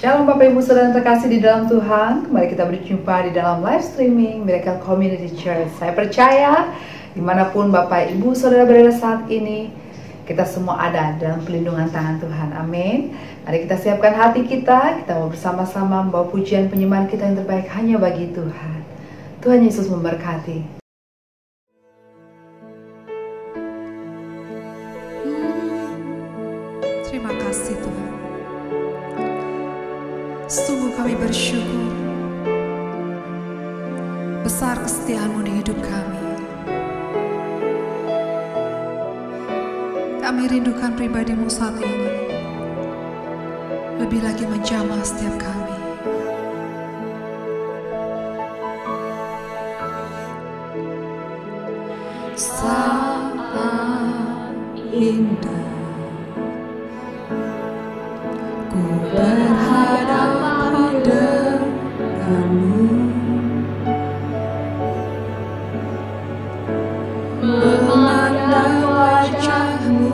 Shalom Bapak Ibu Saudara yang terkasih di dalam Tuhan. Kembali kita berjumpa di dalam live streaming Miracle Community Church. Saya percaya dimanapun Bapak Ibu Saudara berada saat ini, kita semua ada dalam pelindungan tangan Tuhan. Amin. Mari kita siapkan hati kita mau bersama-sama membawa pujian penyembahan kita yang terbaik hanya bagi Tuhan. Tuhan Yesus memberkati. Terima kasih Tuhan. Sungguh kami bersyukur besar kesetiaan-Mu di hidup kami. Kami rindukan pribadi-Mu saat ini, lebih lagi menjamah setiap kami. Saat indah ku berhadapan denganmu, memandang wajah-Mu,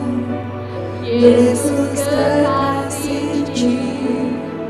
Yesus kekasih jiwaku.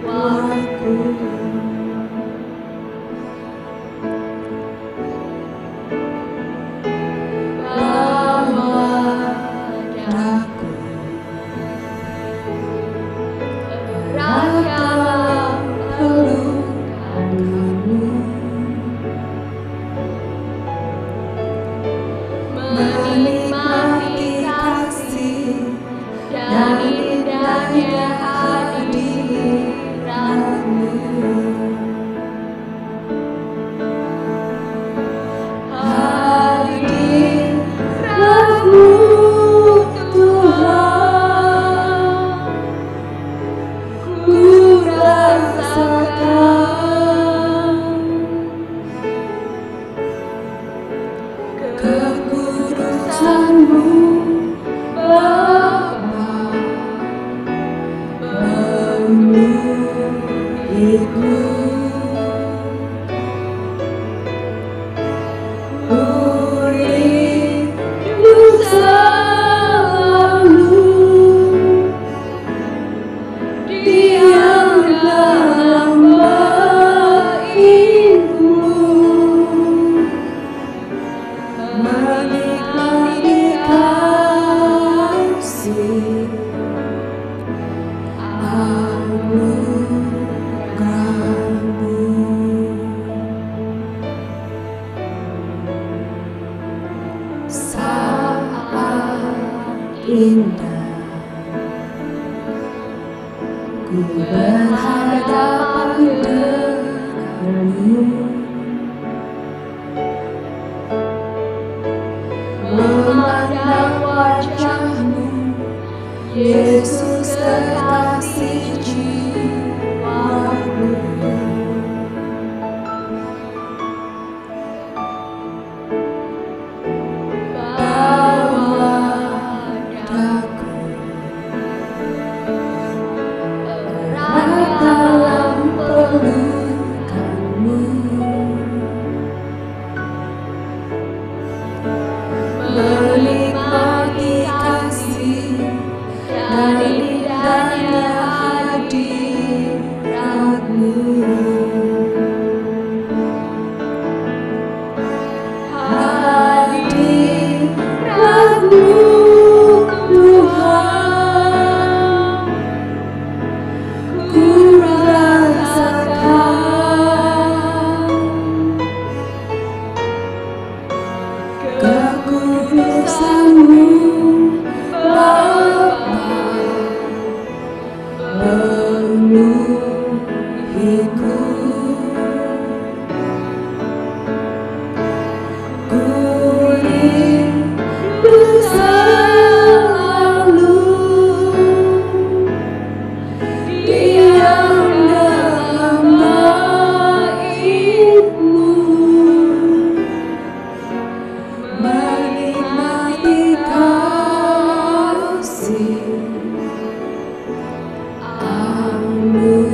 Amen.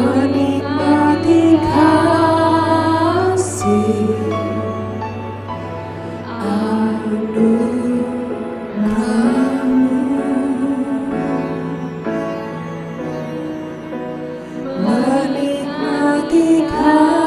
Menikmati kasih menikmati kasih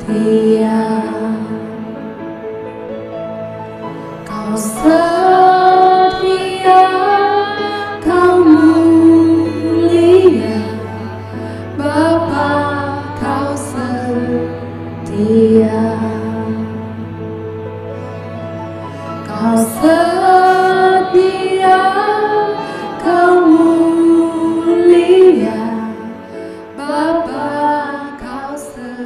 setia, kau setia, kau mulia, Bapa kau setia, kau setia, kau mulia, Bapa kau setia.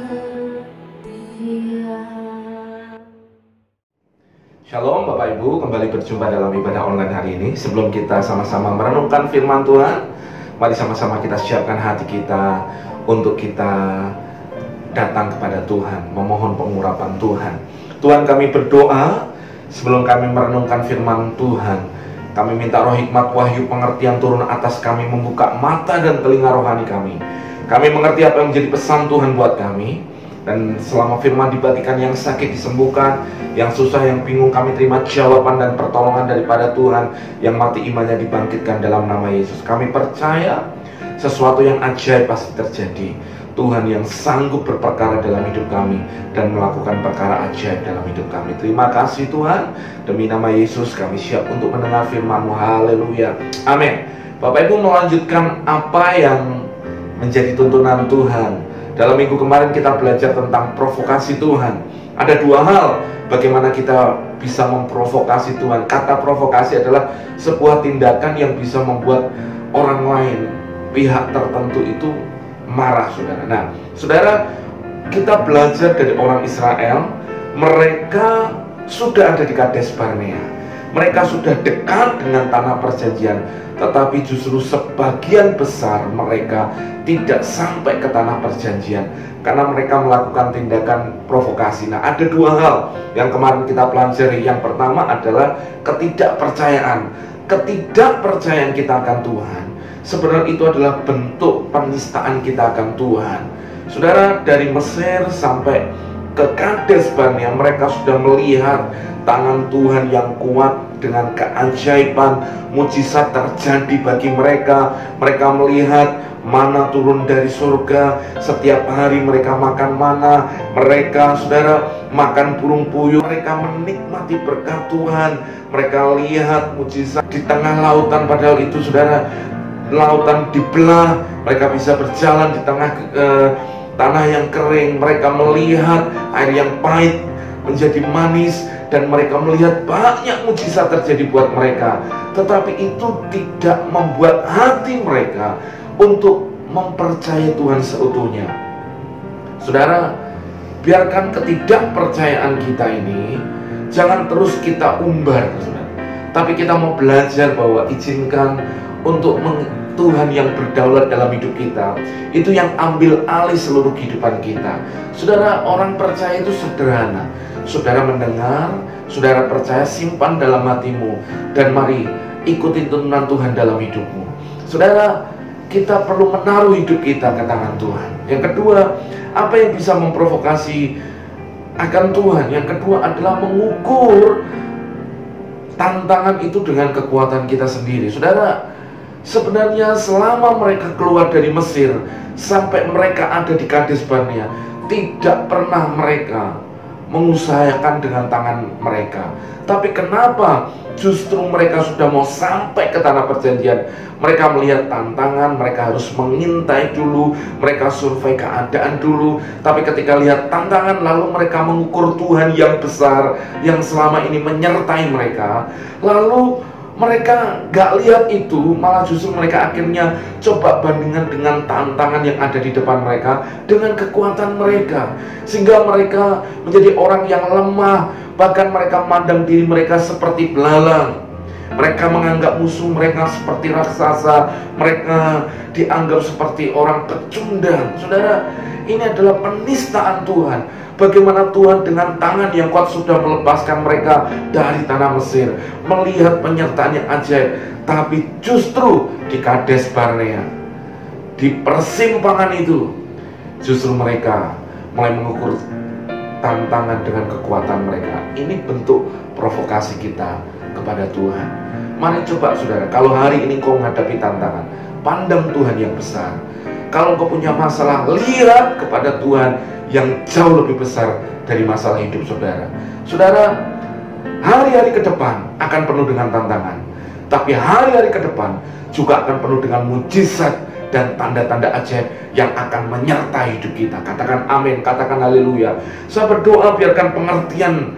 Shalom Bapak Ibu, kembali berjumpa dalam ibadah online hari ini. Sebelum kita sama-sama merenungkan firman Tuhan, mari sama-sama kita siapkan hati kita untuk kita datang kepada Tuhan, memohon pengurapan Tuhan. Tuhan, kami berdoa sebelum kami merenungkan firman Tuhan. Kami minta roh hikmat, wahyu, pengertian turun atas kami, membuka mata dan telinga rohani kami. Kami mengerti apa yang menjadi pesan Tuhan buat kami. Dan selama firman dibagikan, yang sakit disembuhkan, yang susah, yang bingung, kami terima jawaban dan pertolongan daripada Tuhan. Yang mati imannya dibangkitkan dalam nama Yesus. Kami percaya sesuatu yang ajaib pasti terjadi. Tuhan yang sanggup berperkara dalam hidup kami dan melakukan perkara ajaib dalam hidup kami. Terima kasih Tuhan. Demi nama Yesus kami siap untuk mendengar firman-Mu. Haleluya. Amin. Bapak Ibu, melanjutkan apa yang menjadi tuntunan Tuhan. Dalam minggu kemarin kita belajar tentang provokasi Tuhan. Ada dua hal bagaimana kita bisa memprovokasi Tuhan. Kata provokasi adalah sebuah tindakan yang bisa membuat orang lain, pihak tertentu itu marah, saudara. Nah, saudara, kita belajar dari orang Israel. Mereka sudah ada di Kades Barnea. Mereka sudah dekat dengan tanah perjanjian, tetapi justru sebagian besar mereka tidak sampai ke tanah perjanjian karena mereka melakukan tindakan provokasi. Nah, ada dua hal yang kemarin kita pelajari. Yang pertama adalah ketidakpercayaan. Ketidakpercayaan kita akan Tuhan sebenarnya itu adalah bentuk penistaan kita akan Tuhan. Saudara, dari Mesir sampai ke Kades Barnea, mereka sudah melihat tangan Tuhan yang kuat dengan keajaiban, mujizat terjadi bagi mereka. Mereka melihat Mana turun dari surga, setiap hari mereka makan mana, mereka saudara makan burung puyuh, mereka menikmati berkat Tuhan, mereka lihat mujizat di tengah lautan, padahal itu saudara lautan dibelah, mereka bisa berjalan di tengah tanah yang kering, mereka melihat air yang pahit menjadi manis, dan mereka melihat banyak mujizat terjadi buat mereka. Tetapi itu tidak membuat hati mereka untuk mempercayai Tuhan seutuhnya. Saudara, biarkan ketidakpercayaan kita ini jangan terus kita umbar, saudara. Tapi kita mau belajar bahwa izinkan untuk Tuhan yang berdaulat dalam hidup kita, itu yang ambil alih seluruh kehidupan kita. Saudara, orang percaya itu sederhana. Saudara mendengar, saudara percaya, simpan dalam hatimu, dan mari ikuti tuntunan Tuhan dalam hidupmu. Saudara, kita perlu menaruh hidup kita ke tangan Tuhan. Yang kedua, apa yang bisa memprovokasi akan Tuhan? Yang kedua adalah mengukur tantangan itu dengan kekuatan kita sendiri. Saudara, sebenarnya selama mereka keluar dari Mesir sampai mereka ada di Kades Barnea, tidak pernah mereka mengusahakan dengan tangan mereka. Tapi kenapa justru mereka sudah mau sampai ke tanah perjanjian, mereka melihat tantangan, mereka harus mengintai dulu, mereka survei keadaan dulu. Tapi ketika lihat tantangan, lalu mereka mengukur Tuhan yang besar, yang selama ini menyertai mereka. Lalu mereka gak lihat itu, malah justru mereka akhirnya coba bandingkan dengan tantangan yang ada di depan mereka dengan kekuatan mereka, sehingga mereka menjadi orang yang lemah. Bahkan mereka memandang diri mereka seperti belalang. Mereka menganggap musuh mereka seperti raksasa. Mereka dianggap seperti orang pecundang. Saudara, ini adalah penistaan Tuhan. Bagaimana Tuhan dengan tangan yang kuat sudah melepaskan mereka dari tanah Mesir, melihat penyertaan yang ajaib. Tapi justru di Kades Barnea, di persimpangan itu, justru mereka mulai mengukur tantangan dengan kekuatan mereka. Ini bentuk provokasi kita kepada Tuhan. Mari coba saudara, kalau hari ini kau menghadapi tantangan, pandang Tuhan yang besar. Kalau kau punya masalah, lihat kepada Tuhan yang jauh lebih besar dari masalah hidup saudara. Saudara, hari-hari ke depan akan penuh dengan tantangan, tapi hari-hari ke depan juga akan penuh dengan mujizat dan tanda-tanda ajaib yang akan menyertai hidup kita. Katakan amin, katakan haleluya. Saya berdoa biarkan pengertian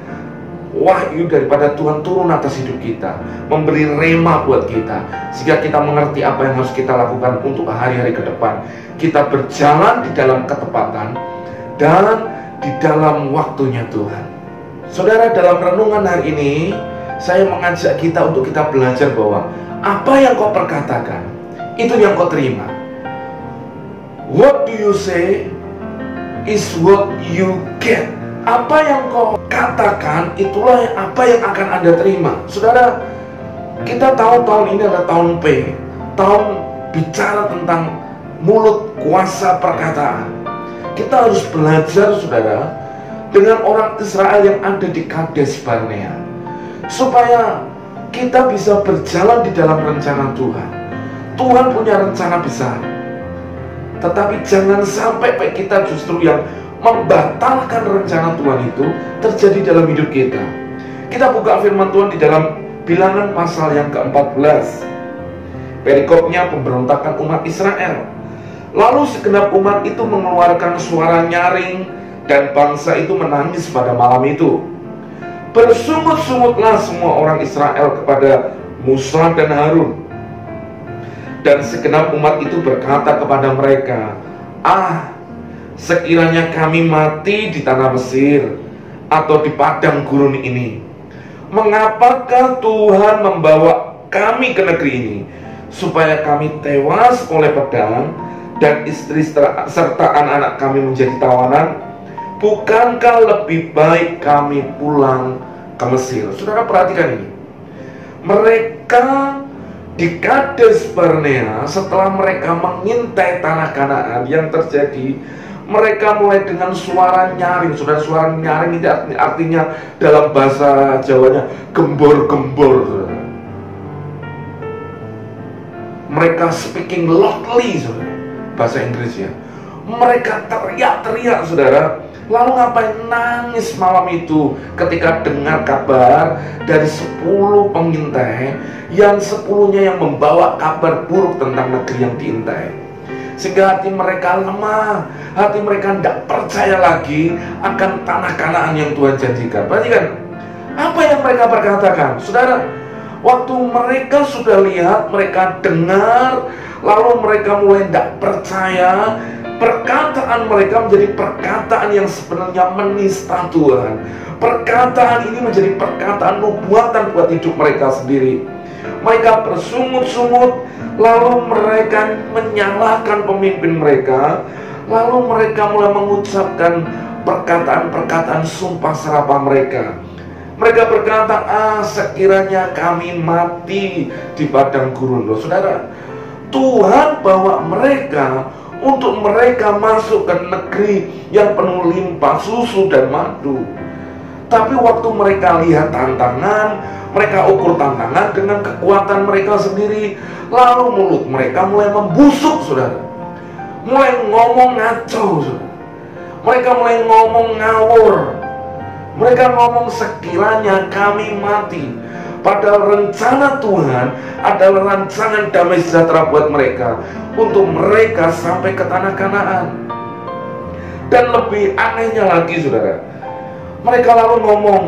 wahyu daripada Tuhan turun atas hidup kita, memberi rema buat kita, sehingga kita mengerti apa yang harus kita lakukan untuk hari-hari ke depan. Kita berjalan di dalam ketepatan dan di dalam waktunya Tuhan. Saudara, dalam renungan hari ini saya mengajak kita untuk kita belajar bahwa apa yang kau perkatakan, itu yang kau terima. What do you say is what you get. Apa yang kau katakan, itulah apa yang akan Anda terima. Saudara, kita tahu tahun ini adalah tahun P, tahun bicara tentang mulut, kuasa perkataan. Kita harus belajar saudara dengan orang Israel yang ada di Kades Barnea, supaya kita bisa berjalan di dalam rencana Tuhan. Tuhan punya rencana besar, tetapi jangan sampai kita justru yang membatalkan rencana Tuhan itu terjadi dalam hidup kita. Kita buka firman Tuhan di dalam Bilangan pasal yang ke-14. Perikopnya pemberontakan umat Israel. Lalu segenap umat itu mengeluarkan suara nyaring, dan bangsa itu menangis pada malam itu. Bersungut-sungutlah semua orang Israel kepada Musa dan Harun. Dan segenap umat itu berkata kepada mereka, "Ah, sekiranya kami mati di tanah Mesir atau di padang gurun ini, mengapakah Tuhan membawa kami ke negeri ini, supaya kami tewas oleh pedang dan istri serta anak-anak kami menjadi tawanan? Bukankah lebih baik kami pulang ke Mesir?" Saudara, perhatikan ini. Mereka di Kades Barnea, setelah mereka mengintai tanah Kanaan, yang terjadi mereka mulai dengan suara nyaring. Saudara, suara nyaring itu artinya dalam bahasa Jawanya gembor-gembor. Mereka speaking loudly, saudara. bahasa Inggris ya. Mereka teriak-teriak, saudara. Lalu ngapain nangis malam itu ketika dengar kabar dari 10 pengintai, yang 10-nya yang membawa kabar buruk tentang negeri yang diintai. Sehingga hati mereka lemah, hati mereka tidak percaya lagi akan tanah Kanaan yang Tuhan janjikan. Perhatikan apa yang mereka berkatakan, saudara. Waktu mereka sudah lihat, mereka dengar, lalu mereka mulai tidak percaya. Perkataan mereka menjadi perkataan yang sebenarnya menista Tuhan. Perkataan ini menjadi perkataan nubuatan buat hidup mereka sendiri. Mereka bersungut-sungut, lalu mereka menyalahkan pemimpin mereka, lalu mereka mulai mengucapkan perkataan-perkataan sumpah serapah mereka. Mereka berkata, sekiranya kami mati di padang gurun. Loh saudara, Tuhan bawa mereka untuk mereka masuk ke negeri yang penuh limpah susu dan madu. Tapi waktu mereka lihat tantangan, mereka ukur tantangan dengan kekuatan mereka sendiri, lalu mulut mereka mulai membusuk, saudara. Mulai ngomong ngaco, saudara. Mereka mulai ngomong ngawur. Mereka ngomong sekiranya kami mati. Padahal rencana Tuhan adalah rancangan damai sejahtera buat mereka, untuk mereka sampai ke tanah Kanaan. Dan lebih anehnya lagi, saudara, mereka lalu ngomong,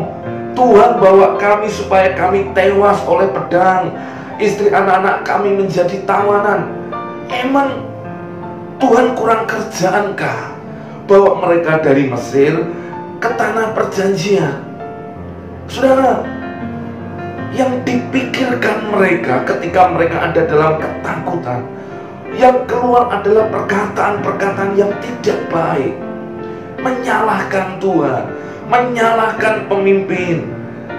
Tuhan bawa kami supaya kami tewas oleh pedang, istri anak-anak kami menjadi tawanan. Emang Tuhan kurang kerjaankah bawa mereka dari Mesir ke tanah perjanjian? Saudara, yang dipikirkan mereka ketika mereka ada dalam ketakutan, yang keluar adalah perkataan-perkataan yang tidak baik, menyalahkan Tuhan, menyalahkan pemimpin.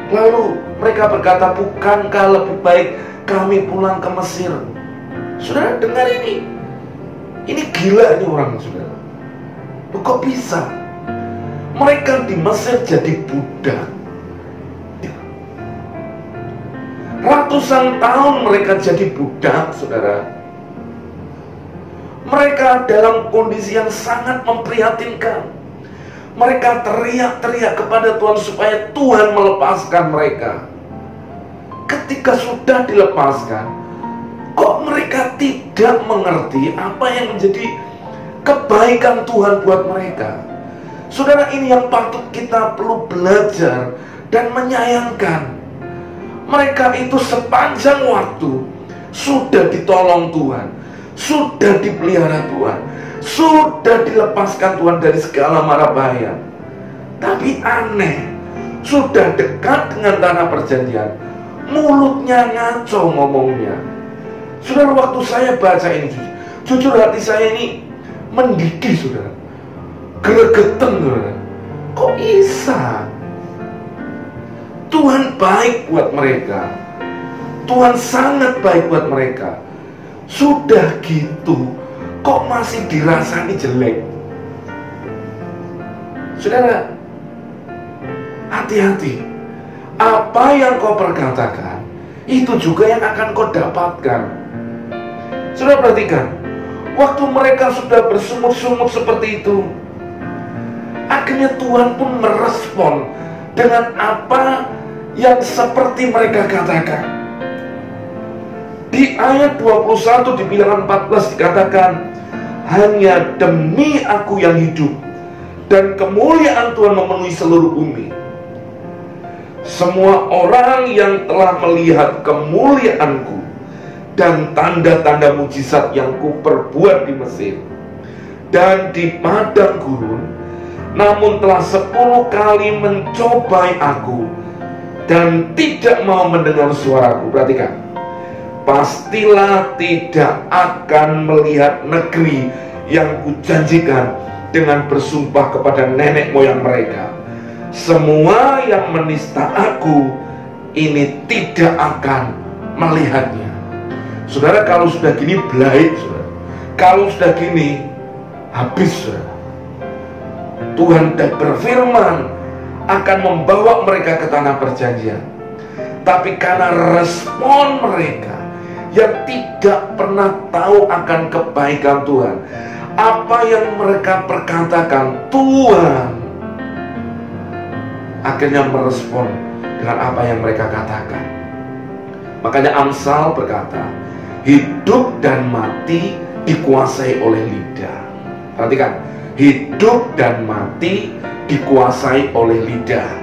Lalu mereka berkata, bukankah lebih baik kami pulang ke Mesir? Saudara dengar ini gila ini orang, saudara. Kok bisa? Mereka di Mesir jadi budak. Ratusan tahun mereka jadi budak, saudara. Mereka dalam kondisi yang sangat memprihatinkan. Mereka teriak-teriak kepada Tuhan supaya Tuhan melepaskan mereka. Ketika sudah dilepaskan, kok mereka tidak mengerti apa yang menjadi kebaikan Tuhan buat mereka. Saudara, ini yang patut kita perlu belajar dan menyayangkan. Mereka itu sepanjang waktu sudah ditolong Tuhan, sudah dipelihara Tuhan, sudah dilepaskan Tuhan dari segala mara bahaya. Tapi aneh, sudah dekat dengan tanah perjanjian, mulutnya ngaco ngomongnya. Saudara, waktu saya baca ini, jujur hati saya ini mendidih, saudara. Gregetan, saudara. Kok bisa? Tuhan baik buat mereka. Tuhan sangat baik buat mereka. Sudah gitu, kok masih dirasani jelek? Saudara, hati-hati. Apa yang kau perkatakan, itu juga yang akan kau dapatkan. Saudara perhatikan, waktu mereka sudah bersungut-sungut seperti itu, akhirnya Tuhan pun merespon dengan apa yang seperti mereka katakan. Di ayat 21 di bilangan 14 dikatakan, hanya demi aku yang hidup dan kemuliaan Tuhan memenuhi seluruh bumi. Semua orang yang telah melihat kemuliaanku dan tanda-tanda mujizat yang kuperbuat di Mesir dan di padang gurun, namun telah 10 kali mencobai aku dan tidak mau mendengar suaraku. Perhatikan, pastilah tidak akan melihat negeri yang kujanjikan dengan bersumpah kepada nenek moyang mereka. Semua yang menista aku ini tidak akan melihatnya. Saudara, kalau sudah gini belai, saudara. Kalau sudah gini habis, saudara. Tuhan berfirman akan membawa mereka ke tanah perjanjian, tapi karena respon mereka, yang tidak pernah tahu akan kebaikan Tuhan. Apa yang mereka perkatakan, Tuhan akhirnya merespon dengan apa yang mereka katakan. Makanya Amsal berkata, hidup dan mati dikuasai oleh lidah. Perhatikan, hidup dan mati dikuasai oleh lidah.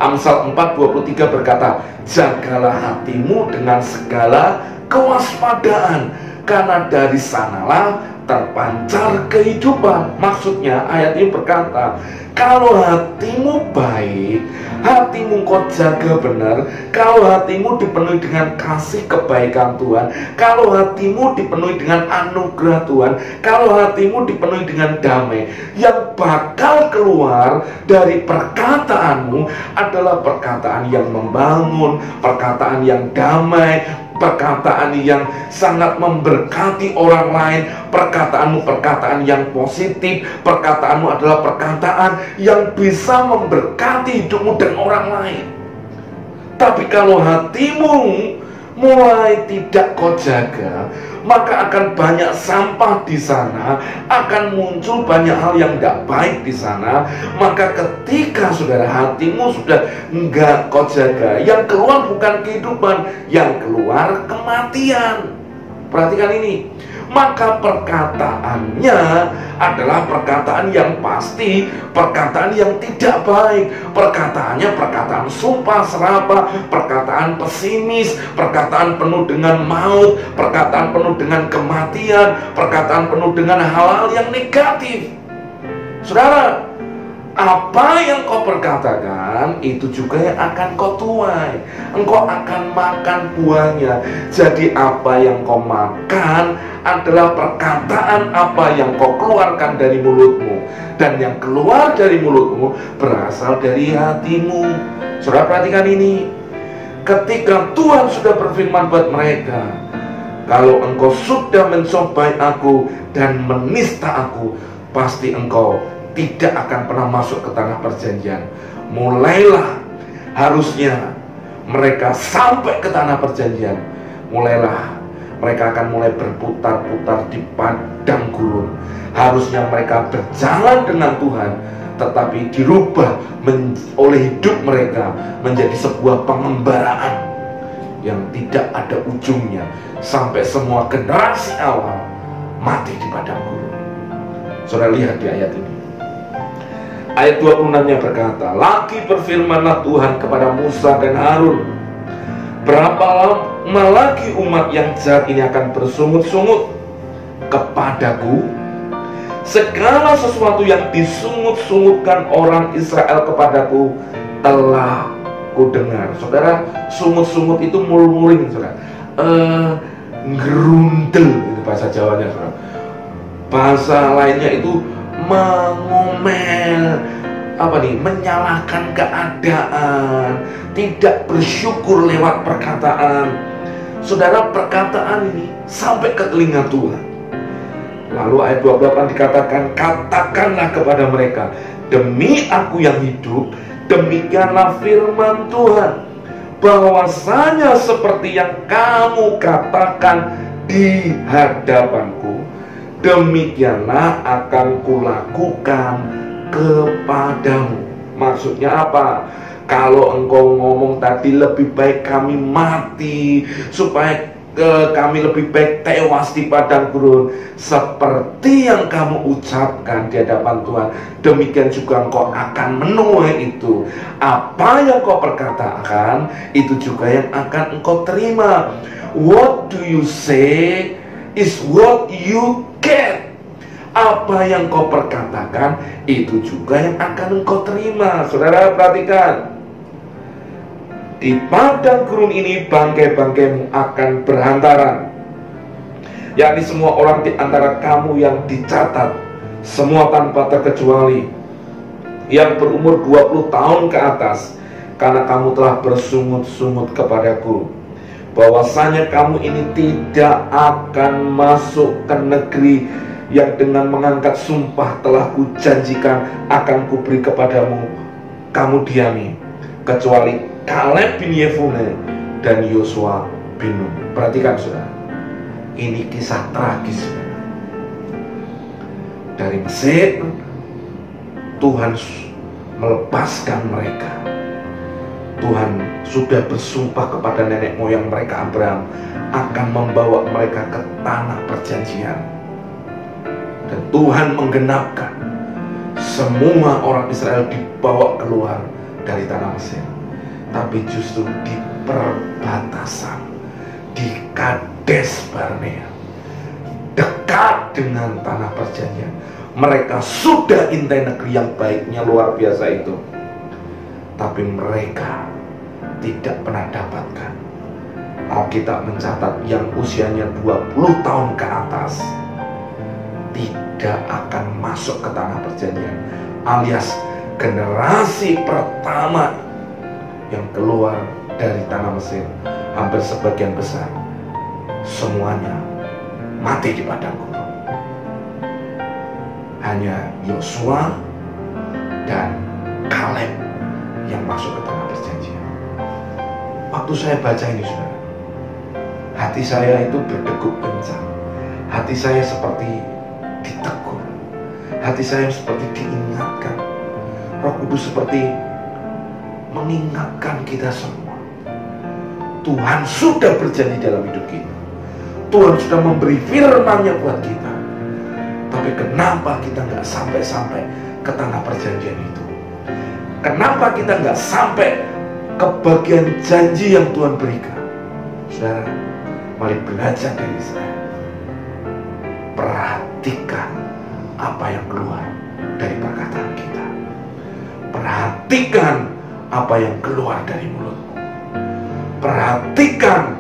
Amsal 4:23 berkata, jagalah hatimu dengan segala kewaspadaan, karena dari sanalah terpancar kehidupan. Maksudnya ayat ini berkata, kalau hatimu baik, hatimu kau jaga benar, kalau hatimu dipenuhi dengan kasih kebaikan Tuhan, kalau hatimu dipenuhi dengan anugerah Tuhan, kalau hatimu dipenuhi dengan damai, yang bakal keluar dari perkataanmu adalah perkataan yang membangun, perkataan yang damai, perkataan yang sangat memberkati orang lain. Perkataanmu perkataan yang positif, perkataanmu adalah perkataan yang bisa memberkati hidupmu dan orang lain. Tapi kalau hatimu mulai tidak kau jaga, maka akan banyak sampah di sana, akan muncul banyak hal yang tidak baik di sana. Maka ketika saudara hatimu sudah enggak kau jaga, yang keluar bukan kehidupan, yang keluar kematian. Perhatikan ini. Maka perkataannya adalah perkataan yang pasti, perkataan yang tidak baik. Perkataannya perkataan sumpah serapah, perkataan pesimis, perkataan penuh dengan maut, perkataan penuh dengan kematian, perkataan penuh dengan hal-hal yang negatif. Saudara, apa yang kau perkatakan itu juga yang akan kau tuai. Engkau akan makan buahnya. Jadi apa yang kau makan adalah perkataan apa yang kau keluarkan dari mulutmu. Dan yang keluar dari mulutmu berasal dari hatimu. Saudara perhatikan ini. Ketika Tuhan sudah berfirman buat mereka, kalau engkau sudah mencobai aku dan menista aku, pasti engkau tidak akan pernah masuk ke tanah perjanjian. Mulailah, harusnya mereka sampai ke tanah perjanjian. Mulailah, mereka akan mulai berputar-putar di padang gurun. Harusnya mereka berjalan dengan Tuhan, tetapi dirubah oleh hidup mereka menjadi sebuah pengembaraan yang tidak ada ujungnya, sampai semua generasi awal mati di padang gurun. Saudara lihat di ayat ini. Ayat 26-nya berkata, lagi berfirmanlah Tuhan kepada Musa dan Harun, berapa lama lagi umat yang jahat ini akan bersungut-sungut kepadaku? Segala sesuatu yang disungut-sungutkan orang Israel kepadaku telah ku dengar. Saudara, sungut-sungut itu murmuring, saudara. Gerundel itu bahasa Jawanya, saudara. Bahasa lainnya itu mengomel, menyalahkan keadaan, tidak bersyukur lewat perkataan. Saudara, perkataan ini sampai ke telinga Tuhan. Lalu ayat 28 dikatakan, katakanlah kepada mereka, demi aku yang hidup, demikianlah firman Tuhan, bahwasanya seperti yang kamu katakan di hadapanku, demikianlah akan kulakukan kepadamu. Maksudnya apa? Kalau engkau ngomong tadi lebih baik kami mati, supaya kami lebih baik tewas di padang gurun, seperti yang kamu ucapkan di hadapan Tuhan, demikian juga engkau akan menuai itu. Apa yang kau perkatakan, itu juga yang akan engkau terima. What do you say is what you get. Apa yang kau perkatakan, itu juga yang akan engkau terima. Saudara perhatikan, di padang gurun ini bangkai-bangkaimu akan berhantaran, yakni semua orang di antara kamu yang dicatat, semua tanpa terkecuali, yang berumur 20 tahun ke atas, karena kamu telah bersungut-sungut kepadaku, bahwasanya kamu ini tidak akan masuk ke negeri yang dengan mengangkat sumpah telah kujanjikan akan kuberi kepadamu, kamu diami, kecuali Kaleb bin Yefune dan Yosua bin Nun. Perhatikan saudara, Ini kisah tragis. Dari Mesir, Tuhan melepaskan mereka. Tuhan sudah bersumpah kepada nenek moyang mereka Abraham akan membawa mereka ke tanah perjanjian. Dan Tuhan menggenapkan, semua orang Israel dibawa keluar dari tanah Mesir. Tapi justru di perbatasan, di Kades Barnea, dekat dengan tanah perjanjian, mereka sudah intai negeri yang baiknya luar biasa itu. Tapi mereka tidak pernah dapatkan. Alkitab mencatat yang usianya 20 tahun ke atas tidak akan masuk ke tanah perjanjian, alias generasi pertama yang keluar dari tanah Mesir, hampir sebagian besar semuanya mati di padang gurun. Hanya Yosua dan Kaleb yang masuk ke tanah perjanjian. Waktu saya baca ini, saudara, hati saya itu berdegup kencang. Hati saya seperti ditegur. Hati saya seperti diingatkan. Roh Kudus seperti mengingatkan kita semua. Tuhan sudah berjanji dalam hidup kita. Tuhan sudah memberi firman-Nya buat kita. Tapi kenapa kita nggak sampai-sampai ke tanah perjanjian itu? Kenapa kita nggak sampai ke bagian janji yang Tuhan berikan? Saudara, mari belajar dari saya. Perhatikan apa yang keluar dari perkataan kita. Perhatikan apa yang keluar dari mulutmu. Perhatikan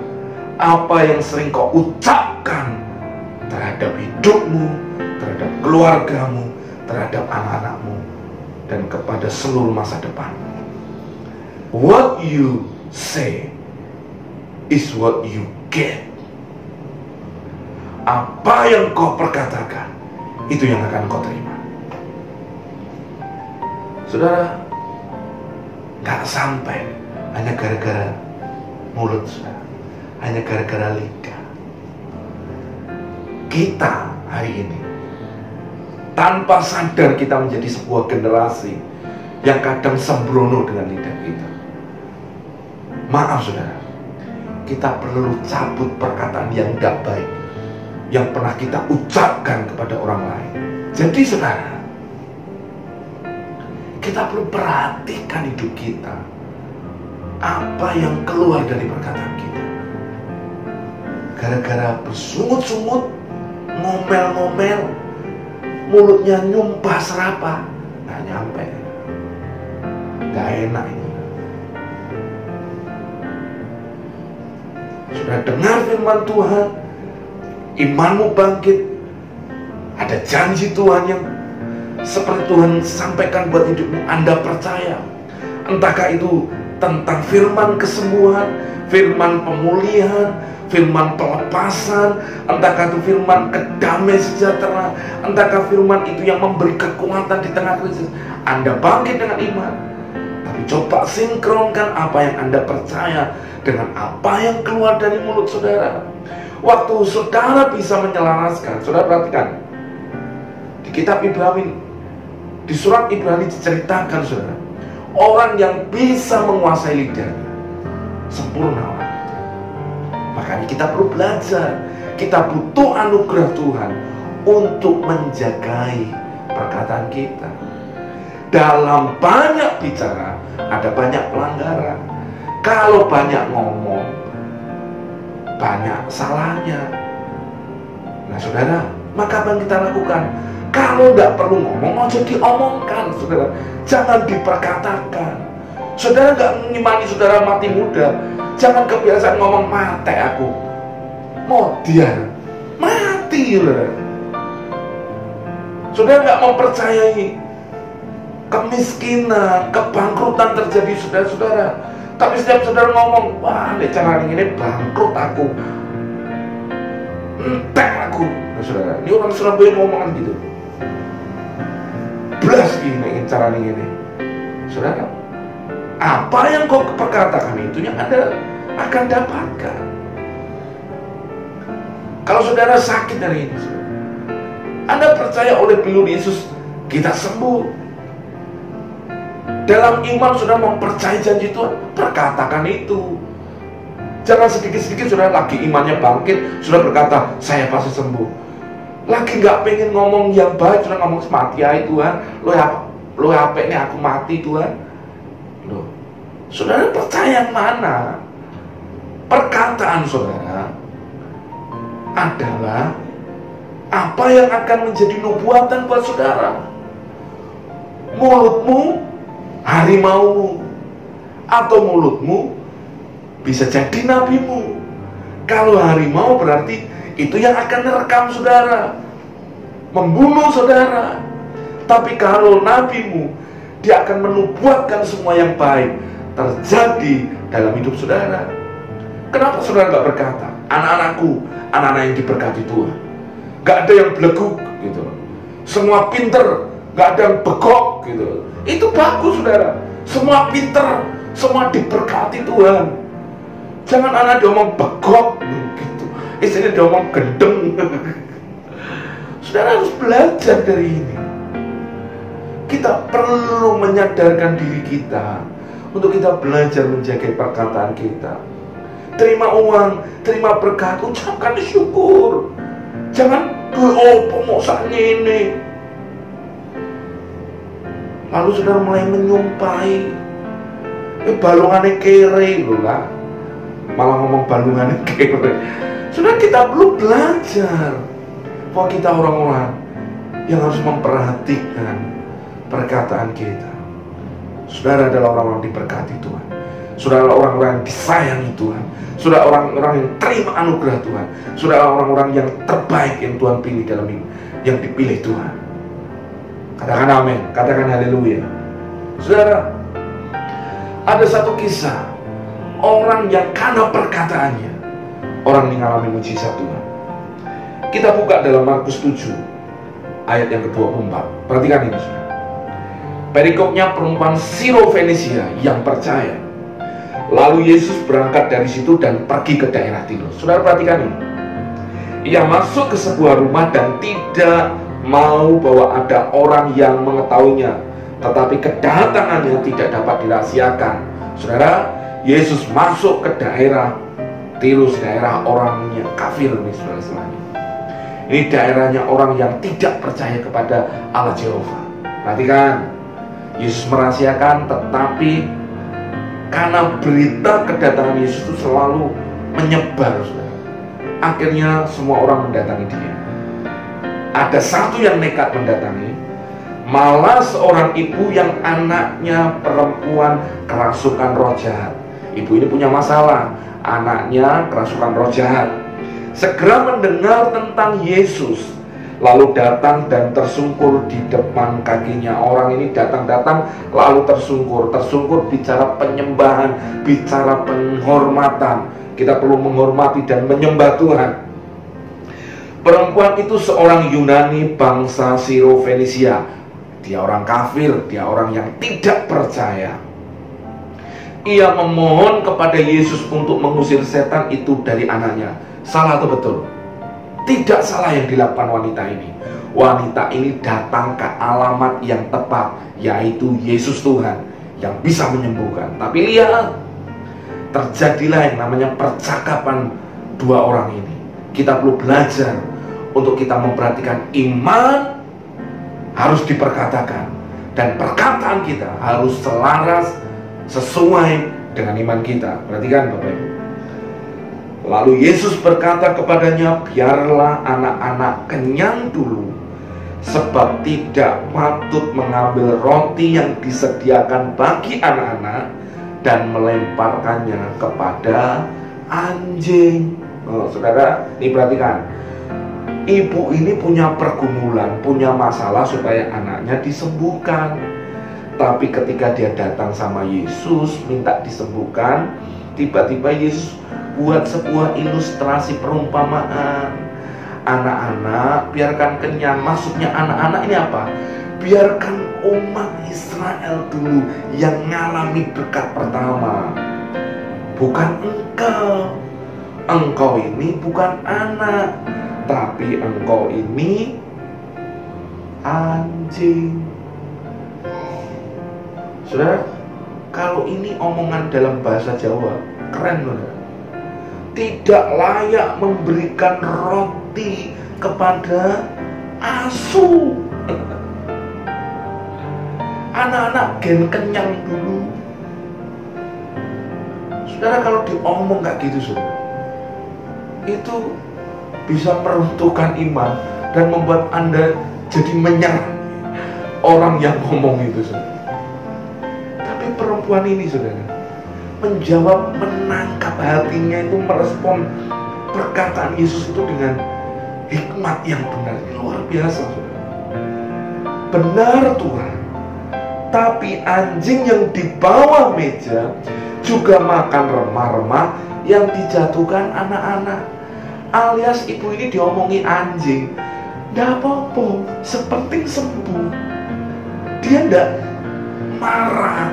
apa yang sering kau ucapkan terhadap hidupmu, terhadap keluargamu, terhadap anak-anakmu, dan kepada seluruh masa depanmu. What you say is what you get. Apa yang kau perkatakan, itu yang akan kau terima. Saudara, gak sampai hanya gara-gara mulut, saudara, hanya gara-gara lidah. Kita hari ini tanpa sadar kita menjadi sebuah generasi yang kadang sembrono dengan lidah kita. Maaf saudara, kita perlu cabut perkataan yang tidak baik yang pernah kita ucapkan kepada orang lain. Jadi saudara, kita perlu perhatikan hidup kita. Apa yang keluar dari perkataan kita. Gara-gara bersungut-sungut, ngomel-ngomel, mulutnya nyumpah serapah, nggak nyampe, nggak enak ini. Sudah dengar firman Tuhan, imanmu bangkit, ada janji Tuhan yang seperti Tuhan sampaikan buat hidupmu, Anda percaya. Entahkah itu tentang firman kesembuhan, firman pemulihan, firman pelepasan, entahkah itu firman kedamaian sejahtera, entahkah firman itu yang memberi kekuatan di tengah krisis. Anda bangkit dengan iman, tapi coba sinkronkan apa yang Anda percaya dengan apa yang keluar dari mulut saudara. Waktu saudara bisa menyelaraskan, saudara perhatikan di kitab Ibrani, di surat Ibrani diceritakan saudara, orang yang bisa menguasai lidahnya sempurna orang. Makanya kita perlu belajar, kita butuh anugerah Tuhan untuk menjagai perkataan kita. Dalam banyak bicara ada banyak pelanggaran. Kalau banyak ngomong, banyak salahnya. Nah saudara, maka apa yang kita lakukan? Kalau nggak perlu ngomong, mau jadi omongkan saudara. Jangan diperkatakan. Saudara nggak mengimani saudara mati muda, jangan kebiasaan ngomong mati aku. Modian, mati saudara. Saudara nggak mempercayai kemiskinan, kebangkrutan terjadi saudara-saudara. Tapi setiap saudara ngomong, wah ini cara ini bangkrut aku, entek aku. Nah, saudara, ini orang Surabaya ngomongan gitu. Belas ini cara ini. Saudara, apa yang kau perkatakan itu yang Anda akan dapatkan. Kalau saudara sakit hari ini, Anda percaya oleh peluru Yesus kita sembuh. Dalam iman saudara mempercayai janji Tuhan, perkatakan itu. Jangan sedikit-sedikit saudara lagi imannya bangkit, saudara berkata, saya pasti sembuh. Lagi nggak pengen ngomong yang baik, saudara ngomong mati aja Tuhan. Lo apa ini aku mati Tuhan. Loh, saudara percaya yang mana? Perkataan saudara adalah apa yang akan menjadi nubuatan buat saudara. Mulutmu harimaumu, atau mulutmu bisa jadi nabimu. Kalau harimau berarti itu yang akan merekam saudara, membunuh saudara. Tapi kalau nabimu, dia akan menubuatkan semua yang baik terjadi dalam hidup saudara. Kenapa saudara gak berkata, anak-anakku, anak-anak yang diberkati Tuhan, gak ada yang beleguk gitu, semua pinter, gak ada yang begok gitu. Itu bagus saudara, semua pinter, semua diberkati Tuhan. Jangan anak diomong begok gitu, istrinya diomong gendeng. Saudara harus belajar dari ini. Kita perlu menyadarkan diri kita untuk kita belajar menjaga perkataan kita. Terima uang, terima berkat, ucapkan syukur. Jangan pengusaha ini. Lalu saudara mulai menyumpai, balungannya kere loh lah. Malah ngomong balungannya kere. Saudara, kita perlu belajar bahwa kita orang-orang yang harus memperhatikan perkataan kita. Saudara adalah orang-orang diberkati Tuhan. Saudara adalah orang-orang yang disayangi Tuhan. Saudara orang-orang yang terima anugerah Tuhan. Saudara orang-orang yang terbaik yang Tuhan pilih dalam hidup, yang dipilih Tuhan. Katakan amin, katakan haleluya. Saudara, ada satu kisah orang yang karena perkataannya orang ini mengalami mujizat Tuhan. Kita buka dalam Markus 7 ayat yang ke-24. Perhatikan ini saudara. Perikopnya perempuan Sirofenisia yang percaya. Lalu Yesus berangkat dari situ dan pergi ke daerah Tirus. Saudara perhatikan ini. Ia masuk ke sebuah rumah dan tidak mau bahwa ada orang yang mengetahuinya, tetapi kedatangannya tidak dapat dirahasiakan. Saudara, Yesus masuk ke daerah Tirus, daerah orangnya kafir nih saudara-saudara. Ini daerahnya orang yang tidak percaya kepada Allah Jehovah. Perhatikan, Yesus merahasiakan, tetapi karena berita kedatangan Yesus itu selalu menyebar, saudara, akhirnya semua orang mendatangi dia. Ada satu yang nekat mendatangi, malah seorang ibu yang anaknya perempuan kerasukan roh jahat. Ibu ini punya masalah, anaknya kerasukan roh jahat. Segera mendengar tentang Yesus, lalu datang dan tersungkur di depan kakinya. Orang ini datang lalu tersungkur bicara penyembahan, bicara penghormatan. Kita perlu menghormati dan menyembah Tuhan. Perempuan itu seorang Yunani bangsa Sirofenisia. Dia orang kafir, dia orang yang tidak percaya. Ia memohon kepada Yesus untuk mengusir setan itu dari anaknya. Salah atau betul? Tidak salah yang dilakukan wanita ini. Wanita ini datang ke alamat yang tepat, yaitu Yesus Tuhan yang bisa menyembuhkan. Tapi lihat, terjadilah yang namanya percakapan dua orang ini. Kita perlu belajar untuk kita memperhatikan iman harus diperkatakan, dan perkataan kita harus selaras sesuai dengan iman kita. Perhatikan Bapak Ibu. Lalu Yesus berkata kepadanya, biarlah anak-anak kenyang dulu, sebab tidak patut mengambil roti yang disediakan bagi anak-anak dan melemparkannya kepada anjing. Oh, saudara, ini perhatikan. Ibu ini punya pergumulan, punya masalah supaya anaknya disembuhkan. Tapi ketika dia datang sama Yesus minta disembuhkan, tiba-tiba Yesus buat sebuah ilustrasi perumpamaan. Anak-anak biarkan kenyang. Maksudnya anak-anak ini apa? Biarkan umat Israel dulu yang ngalami berkat pertama, bukan engkau. engkau ini bukan anak, tapi engkau ini anjing. Saudara, kalau ini omongan dalam bahasa Jawa, keren saudara. Tidak layak memberikan roti kepada asu. Anak-anak gen kenyang dulu. Saudara, kalau diomong kayak gitu saudara, itu bisa meruntuhkan iman dan membuat Anda jadi menyerang orang yang ngomong itu saudara. Tapi perempuan ini saudara menjawab, menangkap hatinya itu, merespon perkataan Yesus itu dengan hikmat yang benar. Ini luar biasa saudara. Benar Tuhan, tapi anjing yang di bawah meja juga makan remah-remah yang dijatuhkan anak-anak. Alias ibu ini diomongi anjing, nggak apa-apa, sepenting sembuh. Dia nggak marah,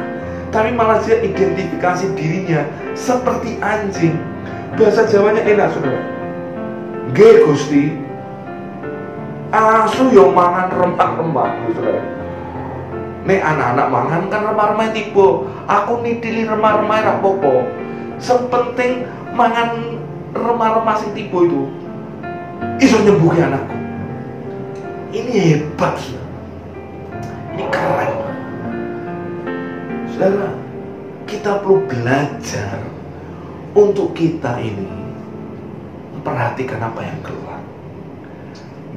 tapi malah dia identifikasi dirinya seperti anjing. Bahasa Jawanya enak saudara. Nggih Gusti, asu yo mangan remah-remah saudara. Nek anak-anak mangan kan remah-remah tiba, aku nitili remah-remah ra apa-apa. Sepenting mangan remah-remah sing tiba itu iso nyembuhi anakku. Ini hebat saudara. Ini keren. Saudara, kita perlu belajar untuk kita ini memperhatikan apa yang keluar.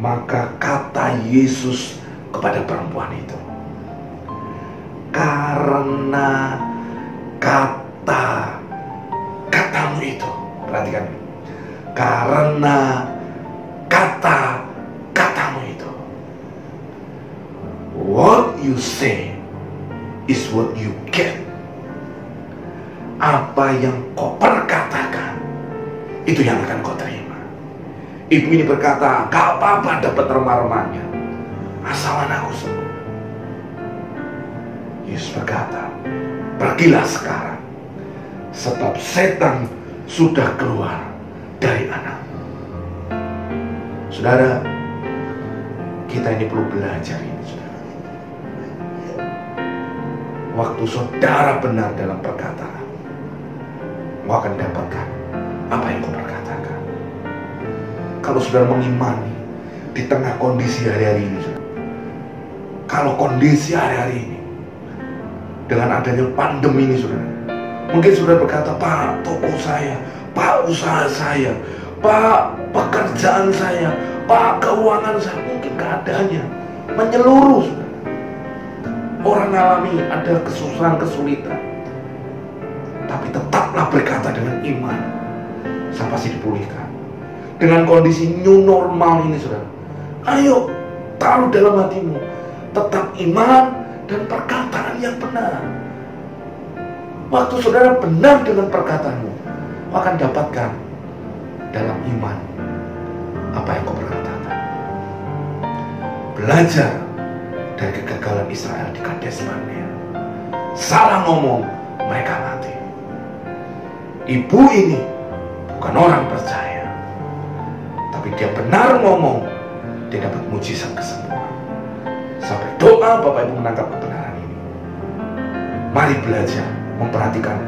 Maka kata Yesus kepada perempuan itu, karena katamu itu, perhatikan, karena katamu itu, what you say is what you get. Apa yang kau perkatakan, itu yang akan kau terima. Ibu ini berkata, gak apa-apa dapat remah-remahnya, asal anakku sembuh. Yesus berkata, pergilah sekarang, sebab setan sudah keluar dari anak. Saudara, kita ini perlu belajar ini saudara. Waktu saudara benar dalam perkataan, kau akan dapatkan apa yang kau perkatakan. Kalau saudara mengimani di tengah kondisi hari-hari ini saudara, kalau kondisi hari-hari ini dengan adanya pandemi ini saudara, mungkin saudara berkata, Pak, toko saya, Pak, usaha saya, Pak, pekerjaan saya, Pak, keuangan saya, mungkin keadaannya menyeluruh saudara. Orang alami ada kesusahan, kesulitan, tapi tetaplah berkata dengan iman, saya pasti dipulihkan. Dengan kondisi new normal ini saudara, ayo taruh dalam hatimu tetap iman dan perkataan yang benar. Waktu saudara benar dengan perkataanmu, kau akan dapatkan dalam iman apa yang kau perkatakan. Belajar dari kegagalan Israel di Kades Barnea. Salah ngomong, mereka mati. Ibu ini bukan orang percaya, tapi dia benar ngomong, dia dapat mujizat kesembuhan. Sampai doa Bapak Ibu menangkap kebenaran ini. Mari belajar memperhatikan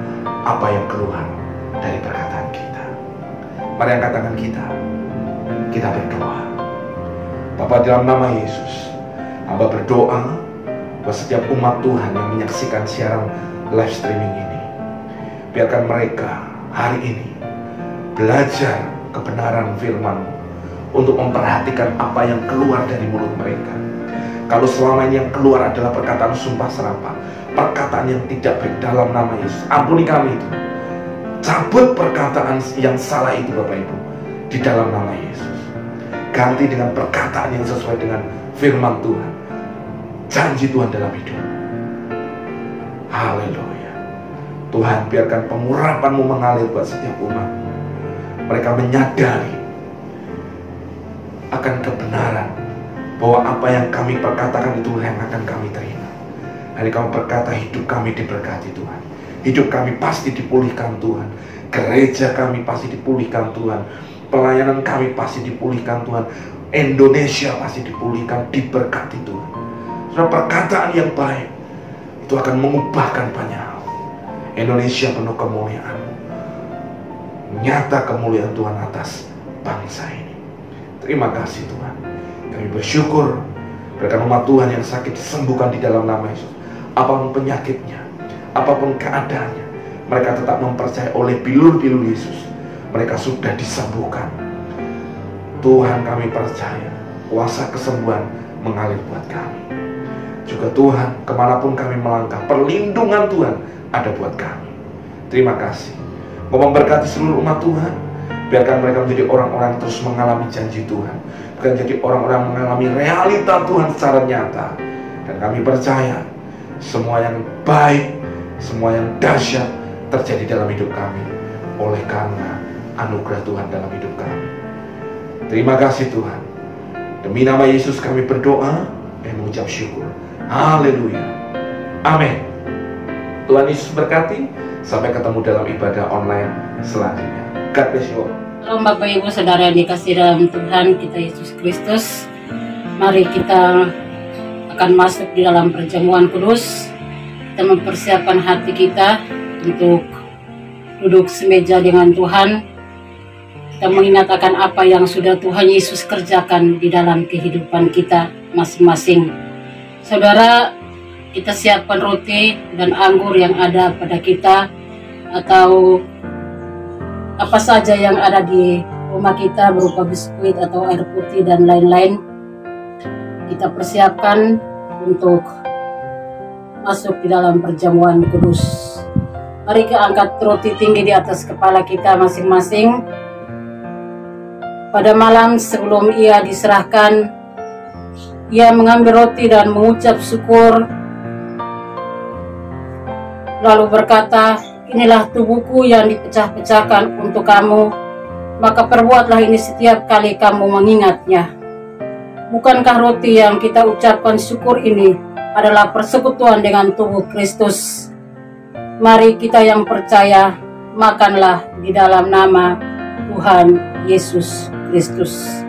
apa yang keluar dari perkataan kita. Mari angkat tangan kita berdoa. Bapa, dalam nama Yesus, Hamba berdoa buat setiap umat Tuhan yang menyaksikan siaran live streaming ini. Biarkan mereka hari ini belajar kebenaran firman-Mu untuk memperhatikan apa yang keluar dari mulut mereka. Kalau selama ini yang keluar adalah perkataan sumpah serapah, perkataan yang tidak baik, dalam nama Yesus, ampuni kami itu. Cabut perkataan yang salah itu Bapak Ibu, di dalam nama Yesus. Ganti dengan perkataan yang sesuai dengan firman Tuhan, janji Tuhan dalam hidup. Haleluya. Tuhan, biarkan pengurapan-Mu mengalir buat setiap umat. Mereka menyadari akan kebenaran bahwa apa yang kami perkatakan itu yang akan kami terima. Hari kami berkata hidup kami diberkati Tuhan, hidup kami pasti dipulihkan Tuhan. Gereja kami pasti dipulihkan Tuhan. Pelayanan kami pasti dipulihkan Tuhan. Indonesia pasti dipulihkan, diberkati Tuhan. Saudara, perkataan yang baik itu akan mengubahkan banyak hal. Indonesia penuh kemuliaan. Nyata kemuliaan Tuhan atas bangsa ini. Terima kasih Tuhan. Kami bersyukur berkat umat Tuhan yang sakit disembuhkan di dalam nama Yesus. Apapun penyakitnya, apapun keadaannya, mereka tetap mempercayai oleh bilur-bilur Yesus. Mereka sudah disembuhkan. Tuhan, kami percaya kuasa kesembuhan mengalir buat kami. Juga Tuhan, kemanapun kami melangkah, perlindungan Tuhan ada buat kami. Terima kasih. Mau memberkati seluruh umat Tuhan. Biarkan mereka menjadi orang-orang yang terus mengalami janji Tuhan. Bukan jadi orang-orang mengalami realita Tuhan secara nyata. Dan kami percaya semua yang baik, semua yang dahsyat terjadi dalam hidup kami oleh karena anugerah Tuhan dalam hidup kami. Terima kasih Tuhan. Demi nama Yesus kami berdoa dan mengucap syukur. Haleluya. Amin. Tuhan Yesus berkati. Sampai ketemu dalam ibadah online selanjutnya. God bless you all. Halo Bapak Ibu Saudara yang dikasihi dalam Tuhan kita Yesus Kristus. Mari kita akan masuk di dalam perjamuan kudus. Kita mempersiapkan hati kita untuk duduk semeja dengan Tuhan. Kita mengingat akan apa yang sudah Tuhan Yesus kerjakan di dalam kehidupan kita masing-masing. Saudara, kita siapkan roti dan anggur yang ada pada kita, atau apa saja yang ada di rumah kita berupa biskuit atau air putih dan lain-lain. Kita persiapkan untuk masuk di dalam perjamuan kudus. Mari kita angkat roti tinggi di atas kepala kita masing-masing. Pada malam sebelum ia diserahkan, ia mengambil roti dan mengucap syukur, lalu berkata, "Inilah tubuhku yang dipecah-pecahkan untuk kamu, maka perbuatlah ini setiap kali kamu mengingatnya." Bukankah roti yang kita ucapkan syukur ini adalah persekutuan dengan tubuh Kristus? Mari kita yang percaya, makanlah di dalam nama Tuhan Yesus Kristus.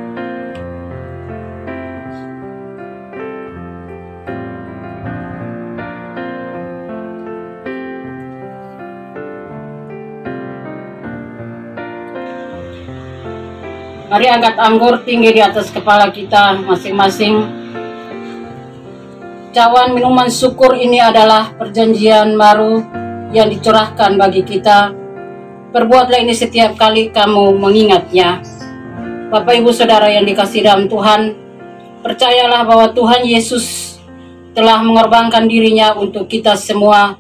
Mari angkat anggur tinggi di atas kepala kita masing-masing. Cawan minuman syukur ini adalah perjanjian baru yang dicurahkan bagi kita. Perbuatlah ini setiap kali kamu mengingatnya. Bapak Ibu Saudara yang dikasihi dalam Tuhan, percayalah bahwa Tuhan Yesus telah mengorbankan dirinya untuk kita semua.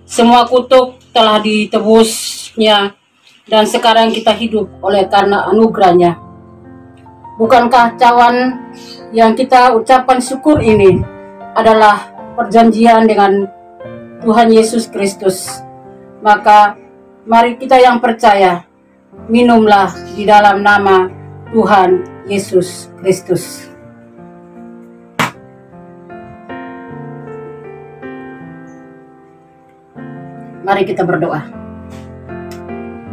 Semua kutuk telah ditebusnya, dan sekarang kita hidup oleh karena anugerahnya. Bukankah cawan yang kita ucapkan syukur ini adalah perjanjian dengan Tuhan Yesus Kristus? Maka mari kita yang percaya, minumlah di dalam nama Tuhan Yesus Kristus. Mari kita berdoa.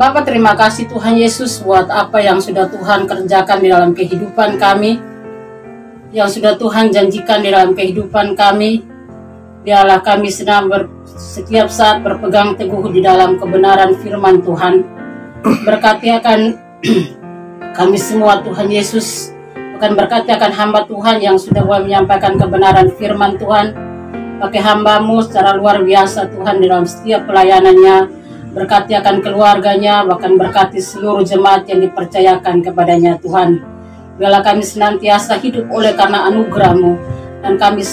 Bapa, terima kasih Tuhan Yesus buat apa yang sudah Tuhan kerjakan di dalam kehidupan kami, yang sudah Tuhan janjikan di dalam kehidupan kami. Biarlah kami senang setiap saat berpegang teguh di dalam kebenaran firman Tuhan. Berkati akan kami semua Tuhan Yesus, akan berkati akan hamba Tuhan yang sudah boleh menyampaikan kebenaran firman Tuhan. Pakai hamba-Mu secara luar biasa Tuhan di dalam setiap pelayanannya. Berkati akan keluarganya, bahkan berkati seluruh jemaat yang dipercayakan kepadanya Tuhan. Biarlah kami senantiasa hidup oleh karena anugerah-Mu, dan kami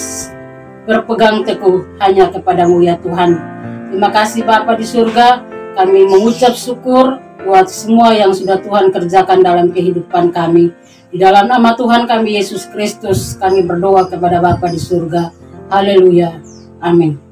berpegang teguh hanya kepada-Mu ya Tuhan. Terima kasih Bapa di surga, kami mengucap syukur buat semua yang sudah Tuhan kerjakan dalam kehidupan kami. Di dalam nama Tuhan kami Yesus Kristus, kami berdoa kepada Bapa di surga. Haleluya. Amin.